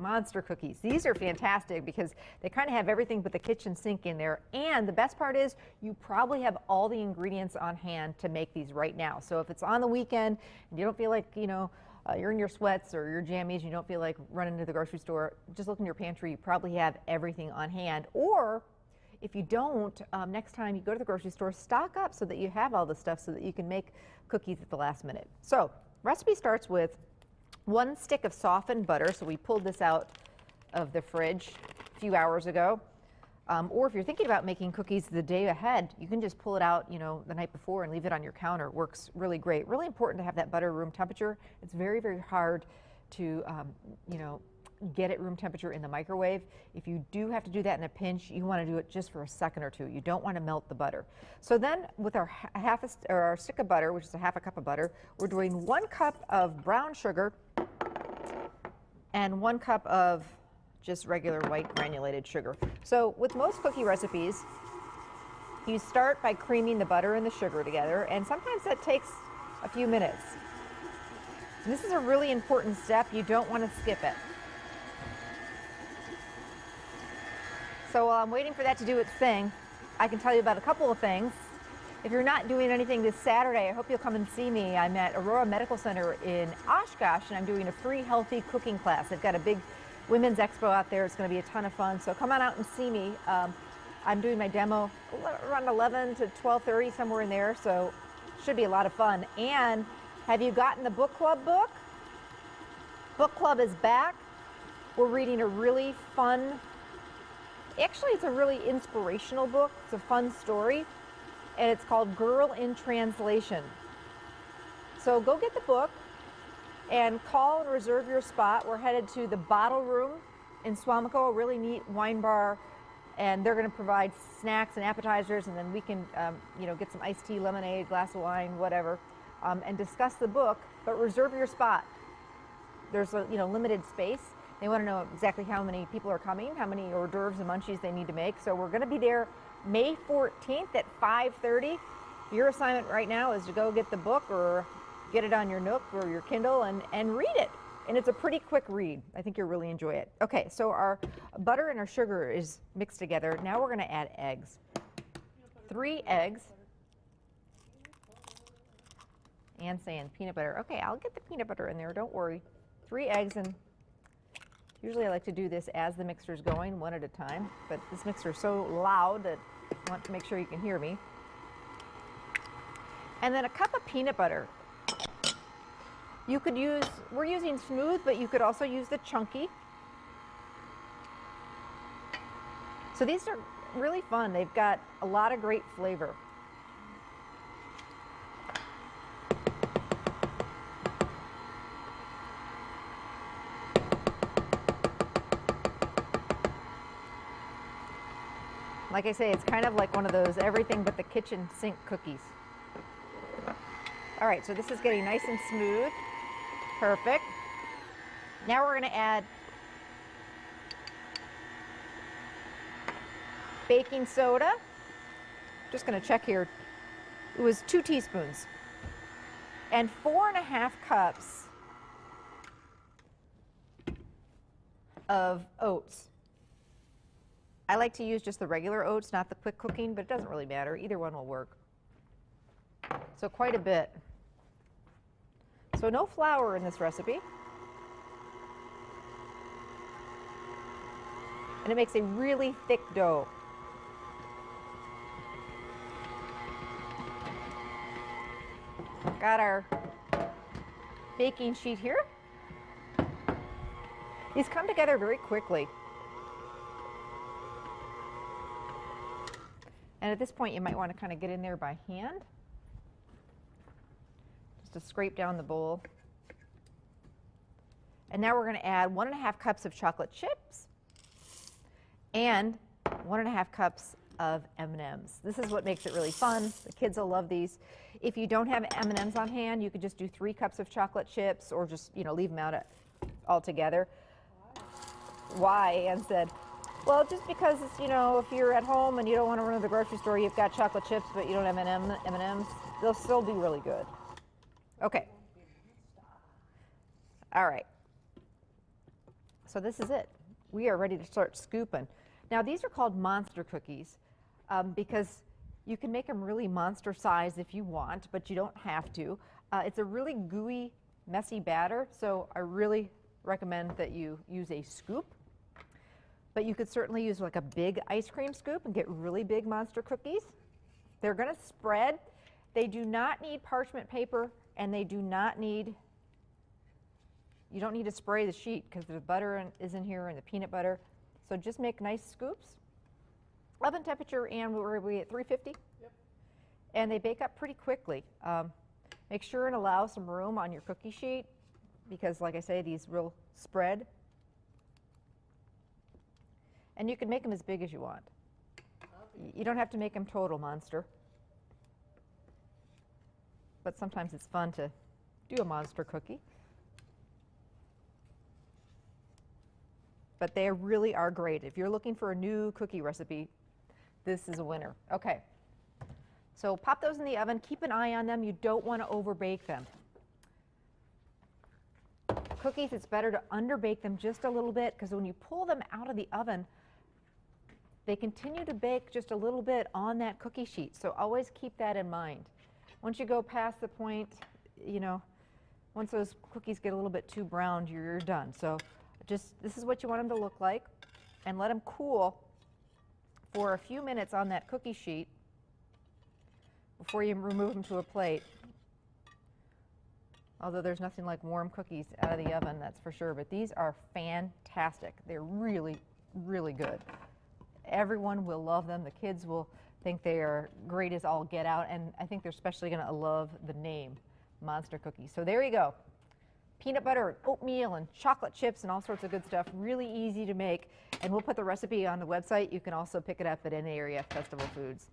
monster cookies. These are fantastic because they kind of have everything but the kitchen sink in there. And the best part is you probably have all the ingredients on hand to make these right now. So if it's on the weekend and you don't feel like, you're in your sweats or your jammies, you don't feel like running to the grocery store, just look in your pantry. You probably have everything on hand. Or if you don't, next time you go to the grocery store, stock up so that you have all the stuff so that you can make cookies at the last minute. So recipe starts with 1 stick of softened butter. So we pulled this out of the fridge a few hours ago. Or if you're thinking about making cookies the day ahead, you can just pull it out, the night before and leave it on your counter. Works really great. Really important to have that butter room temperature. It's very, very hard to, get it room temperature in the microwave. If you do have to do that in a pinch, you want to do it just for a second or two. You don't want to melt the butter. So then with our our stick of butter, which is a half a cup of butter, we're doing 1 cup of brown sugar and 1 cup of just regular white granulated sugar. So with most cookie recipes, you start by creaming the butter and the sugar together, and sometimes that takes a few minutes. And this is a really important step. You don't want to skip it. So while I'm waiting for that to do its thing, I can tell you about a couple of things. If you're not doing anything this Saturday, I hope you'll come and see me. I'm at Aurora Medical Center in Oshkosh, and I'm doing a free healthy cooking class. They've got a big women's expo out there. It's going to be a ton of fun. So come on out and see me. I'm doing my demo around 11 to 12:30, somewhere in there. So should be a lot of fun. And have you gotten the book club book? Book club is back. We're reading a really fun, actually it's a really inspirational book. It's a fun story. And it's called Girl in Translation. So go get the book and call and reserve your spot. We're headed to the Bottle Room in Swamico, a really neat wine bar, and they're going to provide snacks and appetizers, and then we can, get some iced tea, lemonade, glass of wine, whatever, and discuss the book. But reserve your spot. There's a limited space. They want to know exactly how many people are coming, how many hors d'oeuvres and munchies they need to make. So we're going to be there May 14th at 5:30. Your assignment right now is to go get the book or get it on your Nook or your Kindle and read it. And it's a pretty quick read. I think you'll really enjoy it. Okay, so our butter and our sugar is mixed together. Now we're going to add eggs. 3 eggs. And saying peanut butter. Okay, I'll get the peanut butter in there, don't worry. 3 eggs, and usually I like to do this as the mixer's going, one at a time, but this mixer is so loud that I want to make sure you can hear me. And then a cup of peanut butter. You could use, we're using smooth, but you could also use the chunky. So these are really fun. They've got a lot of great flavor. Like I say, it's kind of like one of those everything but the kitchen sink cookies. All right, so this is getting nice and smooth. Perfect. Now we're going to add baking soda. Just going to check here. It was 2 teaspoons. And 4.5 cups of oats. I like to use just the regular oats, not the quick cooking, but it doesn't really matter. Either one will work. So quite a bit. So no flour in this recipe. And it makes a really thick dough. Got our baking sheet here. These come together very quickly. And at this point, you might want to kind of get in there by hand, just to scrape down the bowl. And now we're going to add 1.5 cups of chocolate chips and 1.5 cups of M&Ms. This is what makes it really fun. The kids will love these. If you don't have M&Ms on hand, you could just do 3 cups of chocolate chips, or just leave them out altogether. Why? Ann said, well, just because, if you're at home and you don't want to run to the grocery store, you've got chocolate chips, but you don't have M&Ms, they'll still be really good. Okay. All right. So this is it. We are ready to start scooping. Now these are called monster cookies because you can make them really monster size if you want, but you don't have to. It's a really gooey, messy batter, so I really recommend that you use a scoop. But you could certainly use like a big ice cream scoop and get really big monster cookies. They're going to spread. They do not need parchment paper, and they do not need, you don't need to spray the sheet because the butter is in here and the peanut butter. So just make nice scoops. Oven temperature, and we're at 350. Yep. And they bake up pretty quickly. Make sure and allow some room on your cookie sheet because, like I say, these will spread. And you can make them as big as you want. You don't have to make them total monster. But sometimes it's fun to do a monster cookie. But they really are great. If you're looking for a new cookie recipe, this is a winner. Okay. So pop those in the oven. Keep an eye on them. You don't want to overbake them. Cookies, it's better to underbake them just a little bit because when you pull them out of the oven, they continue to bake just a little bit on that cookie sheet. So always keep that in mind. Once you go past the point, you know, once those cookies get a little bit too browned, you're done. So just, this is what you want them to look like, and let them cool for a few minutes on that cookie sheet before you remove them to a plate. Although there's nothing like warm cookies out of the oven, that's for sure. But these are fantastic. They're really, really good. Everyone will love them. The kids will think they are great as all get out, and I think they're especially going to love the name, Monster Cookies. So there you go. Peanut butter and oatmeal and chocolate chips and all sorts of good stuff. Really easy to make, and we'll put the recipe on the website. You can also pick it up at any area Festival Foods.